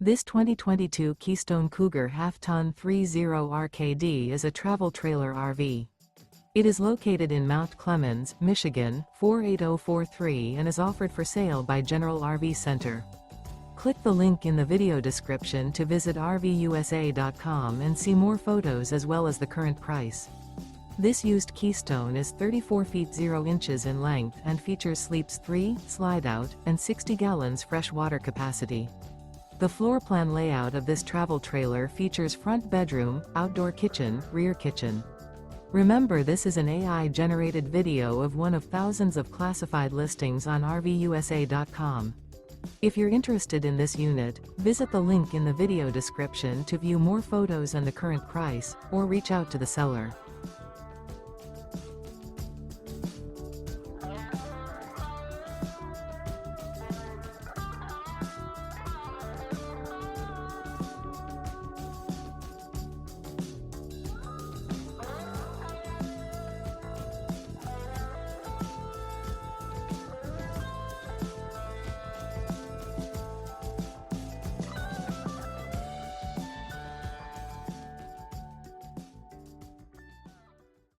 This 2022 Keystone Cougar Half-Ton 30RKD is a travel trailer RV. It is located in Mount Clemens, Michigan, 48043 and is offered for sale by General RV Center. Click the link in the video description to visit RVUSA.com and see more photos as well as the current price. This used Keystone is 34 feet 0 inches in length and features sleeps 3, Slideout, and 60 gallons fresh water capacity. The floor plan layout of this travel trailer features front bedroom, outdoor kitchen, rear kitchen. Remember, this is an AI-generated video of one of thousands of classified listings on RVUSA.com. If you're interested in this unit, visit the link in the video description to view more photos and the current price, or reach out to the seller.